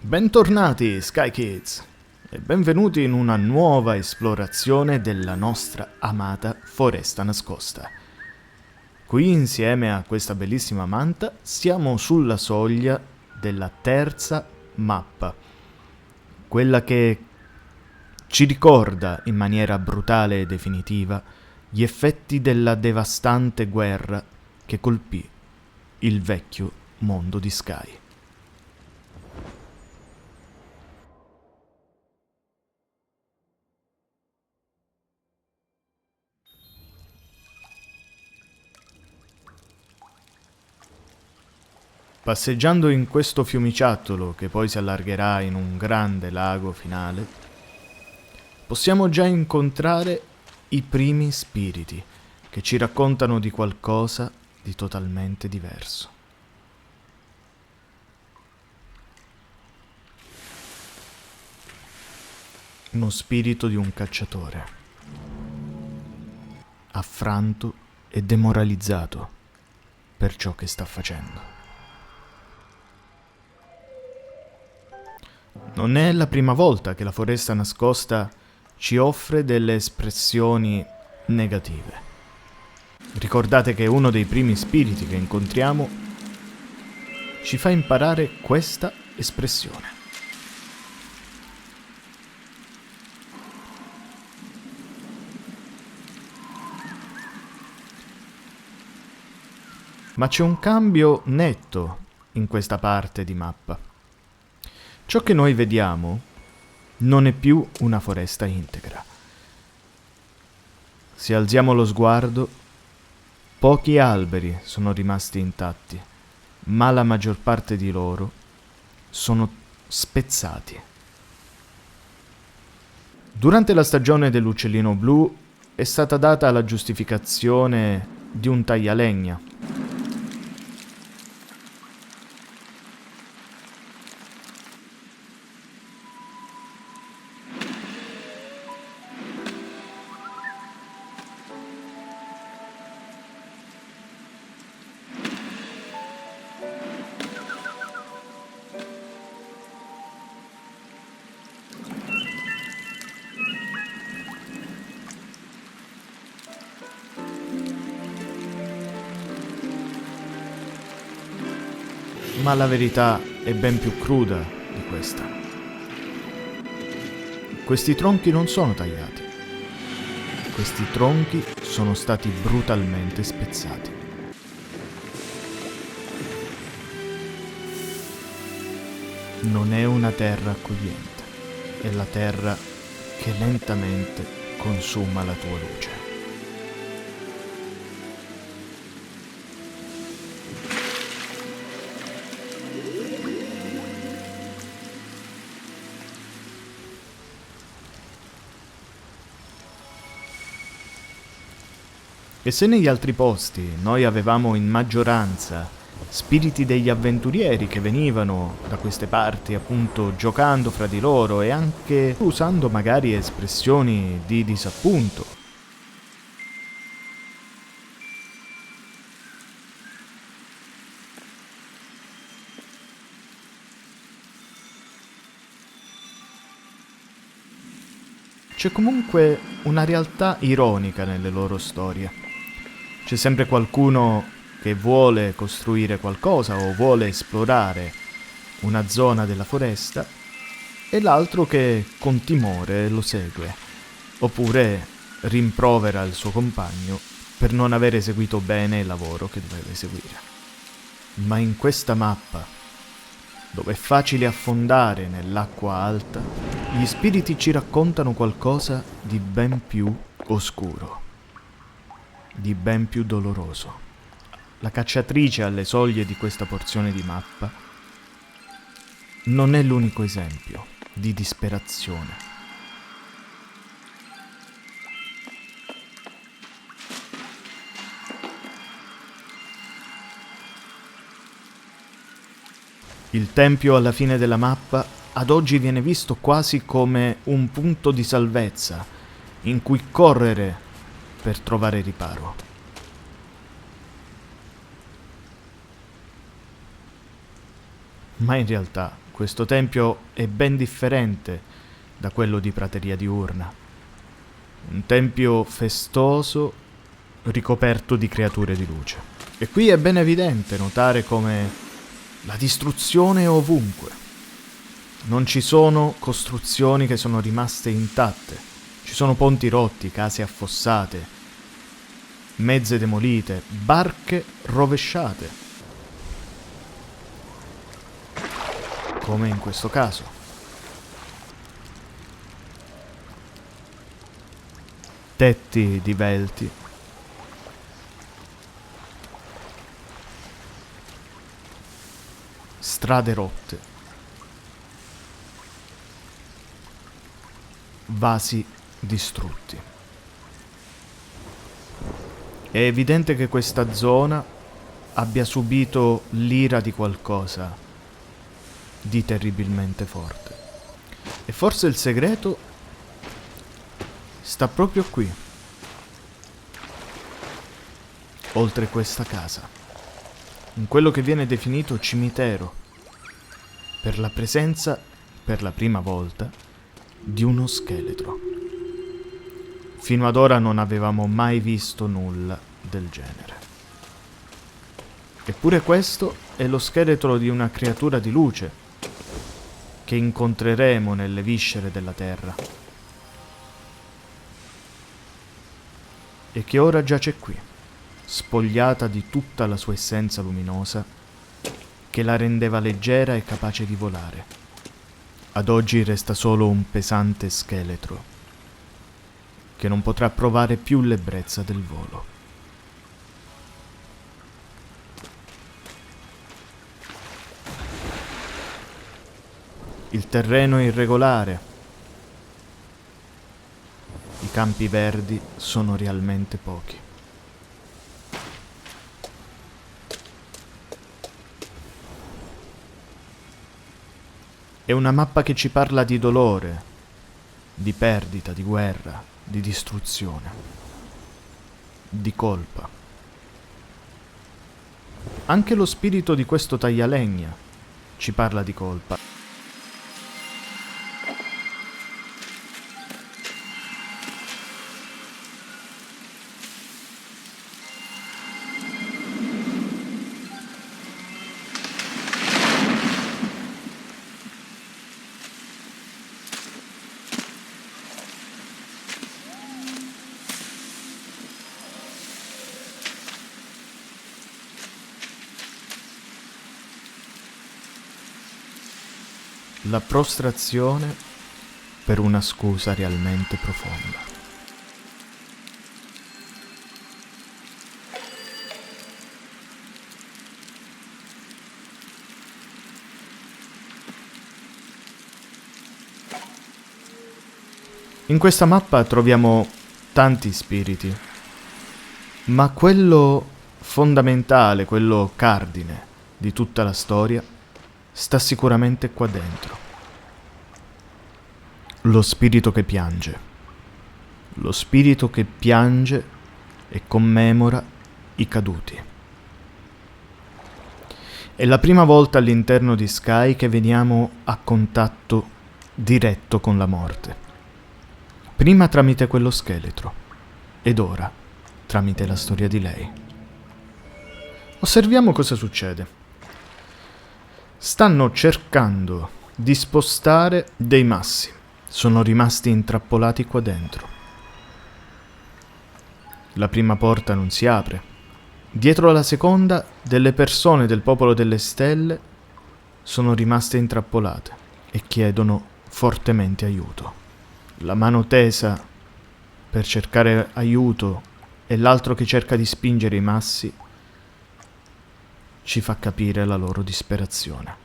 Bentornati Sky Kids e benvenuti in una nuova esplorazione della nostra amata foresta nascosta. Qui insieme a questa bellissima manta siamo sulla soglia della terza mappa, quella che ci ricorda in maniera brutale e definitiva gli effetti della devastante guerra che colpì il vecchio mondo di Sky. Passeggiando in questo fiumiciattolo che poi si allargherà in un grande lago finale, possiamo già incontrare i primi spiriti che ci raccontano di qualcosa di totalmente diverso. Uno spirito di un cacciatore, affranto e demoralizzato per ciò che sta facendo. Non è la prima volta che la foresta nascosta ci offre delle espressioni negative. Ricordate che uno dei primi spiriti che incontriamo ci fa imparare questa espressione. Ma c'è un cambio netto in questa parte di mappa. Ciò che noi vediamo non è più una foresta integra. Se alziamo lo sguardo, pochi alberi sono rimasti intatti, ma la maggior parte di loro sono spezzati. Durante la stagione dell'uccellino blu è stata data la giustificazione di un taglialegna. Ma la verità è ben più cruda di questa. Questi tronchi non sono tagliati. Questi tronchi sono stati brutalmente spezzati. Non è una terra accogliente, è la terra che lentamente consuma la tua luce. E se negli altri posti noi avevamo in maggioranza spiriti degli avventurieri che venivano da queste parti appunto giocando fra di loro e anche usando magari espressioni di disappunto, c'è comunque una realtà ironica nelle loro storie. C'è sempre qualcuno che vuole costruire qualcosa o vuole esplorare una zona della foresta e l'altro che con timore lo segue, oppure rimprovera il suo compagno per non aver eseguito bene il lavoro che doveva eseguire. Ma in questa mappa, dove è facile affondare nell'acqua alta, gli spiriti ci raccontano qualcosa di ben più oscuro, di ben più doloroso. La cacciatrice alle soglie di questa porzione di mappa non è l'unico esempio di disperazione. Il tempio alla fine della mappa ad oggi viene visto quasi come un punto di salvezza in cui correre per trovare riparo. Ma in realtà questo tempio è ben differente da quello di Prateria Diurna. Un tempio festoso, ricoperto di creature di luce. E qui è ben evidente notare come la distruzione è ovunque. Non ci sono costruzioni che sono rimaste intatte. Ci sono ponti rotti, case affossate, mezze demolite, barche rovesciate. Come in questo caso. Tetti divelti. Strade rotte. Vasi distrutti. È evidente che questa zona abbia subito l'ira di qualcosa di terribilmente forte. E forse il segreto sta proprio qui, oltre questa casa, in quello che viene definito cimitero, per la presenza, per la prima volta, di uno scheletro. Fino ad ora non avevamo mai visto nulla del genere. Eppure questo è lo scheletro di una creatura di luce che incontreremo nelle viscere della terra e che ora giace qui, spogliata di tutta la sua essenza luminosa che la rendeva leggera e capace di volare. Ad oggi resta solo un pesante scheletro che non potrà provare più l'ebbrezza del volo. Il terreno è irregolare. I campi verdi sono realmente pochi. È una mappa che ci parla di dolore, di perdita, di guerra, di distruzione, di colpa. Anche lo spirito di questo taglialegna ci parla di colpa. La prostrazione per una scusa realmente profonda. In questa mappa troviamo tanti spiriti, ma quello fondamentale, quello cardine di tutta la storia, sta sicuramente qua dentro. Lo spirito che piange. Lo spirito che piange e commemora i caduti. È la prima volta all'interno di Sky che veniamo a contatto diretto con la morte. Prima tramite quello scheletro, ed ora tramite la storia di lei. Osserviamo cosa succede. Stanno cercando di spostare dei massi. Sono rimasti intrappolati qua dentro. La prima porta non si apre. Dietro alla seconda, delle persone del popolo delle stelle sono rimaste intrappolate e chiedono fortemente aiuto. La mano tesa per cercare aiuto e l'altro che cerca di spingere i massi ci fa capire la loro disperazione.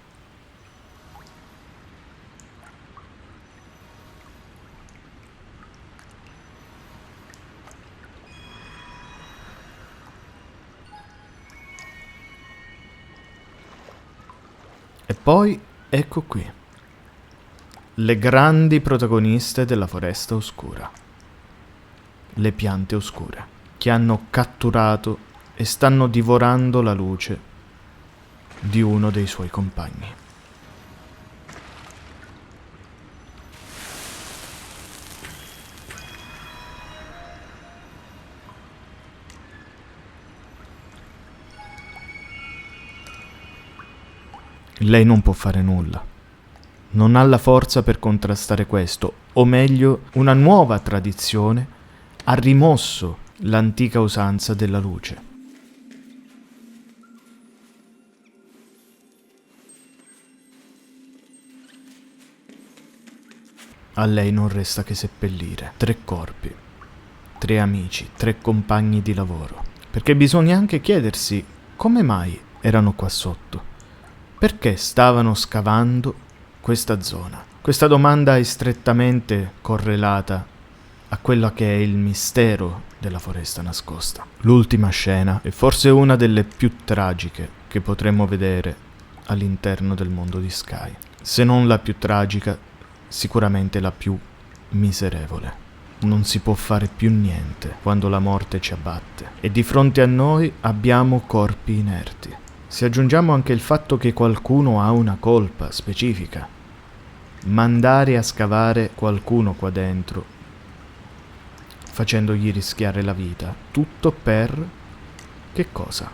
E poi ecco qui, le grandi protagoniste della foresta oscura, le piante oscure, che hanno catturato e stanno divorando la luce di uno dei suoi compagni. Lei non può fare nulla. Non ha la forza per contrastare questo, o meglio, una nuova tradizione ha rimosso l'antica usanza della luce. A lei non resta che seppellire 3 corpi, 3 amici, 3 compagni di lavoro. Perché bisogna anche chiedersi come mai erano qua sotto. Perché stavano scavando questa zona? Questa domanda è strettamente correlata a quello che è il mistero della foresta nascosta. L'ultima scena è forse una delle più tragiche che potremmo vedere all'interno del mondo di Sky. Se non la più tragica, sicuramente la più miserevole. Non si può fare più niente quando la morte ci abbatte e di fronte a noi abbiamo corpi inerti. Se aggiungiamo anche il fatto che qualcuno ha una colpa specifica, mandare a scavare qualcuno qua dentro, facendogli rischiare la vita, tutto per che cosa?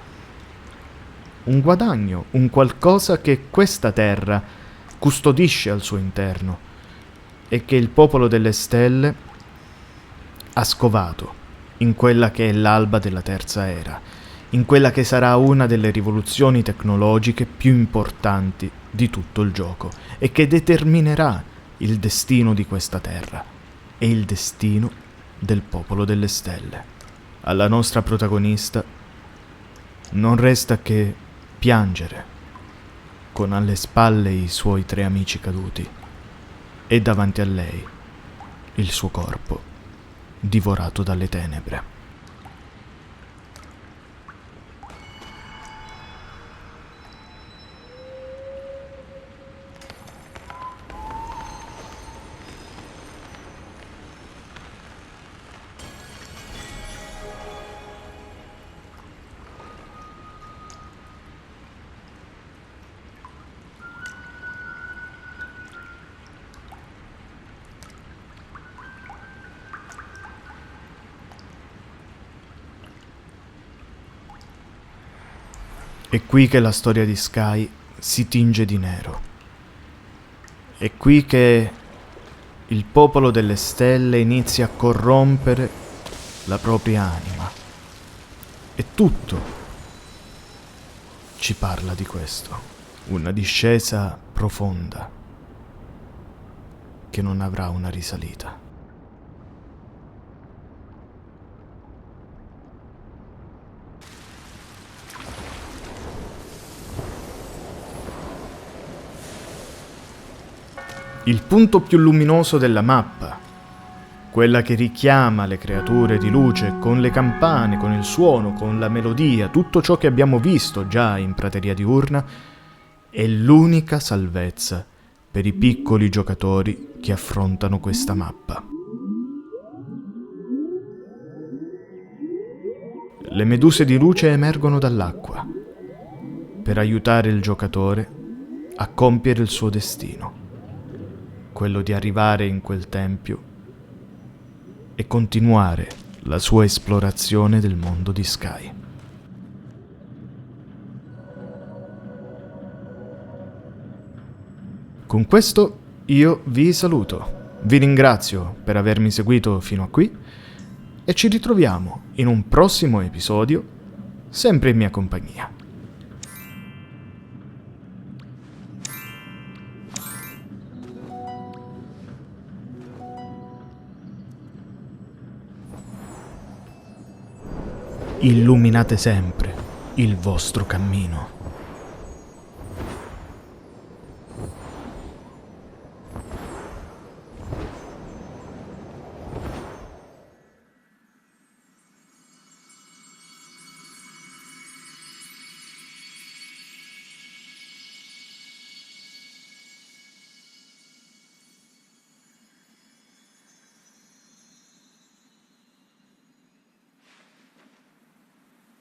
Un guadagno, un qualcosa che questa terra custodisce al suo interno e che il popolo delle stelle ha scovato in quella che è l'alba della terza era, in quella che sarà una delle rivoluzioni tecnologiche più importanti di tutto il gioco e che determinerà il destino di questa terra e il destino del popolo delle stelle. Alla nostra protagonista non resta che piangere con alle spalle i suoi 3 amici caduti e davanti a lei il suo corpo divorato dalle tenebre. È qui che la storia di Sky si tinge di nero. È qui che il popolo delle stelle inizia a corrompere la propria anima. E tutto ci parla di questo. Una discesa profonda che non avrà una risalita. Il punto più luminoso della mappa, quella che richiama le creature di luce con le campane, con il suono, con la melodia, tutto ciò che abbiamo visto già in Prateria Diurna, è l'unica salvezza per i piccoli giocatori che affrontano questa mappa. Le meduse di luce emergono dall'acqua per aiutare il giocatore a compiere il suo destino, quello di arrivare in quel tempio e continuare la sua esplorazione del mondo di Sky. Con questo io vi saluto, vi ringrazio per avermi seguito fino a qui e ci ritroviamo in un prossimo episodio, sempre in mia compagnia. Illuminate sempre il vostro cammino.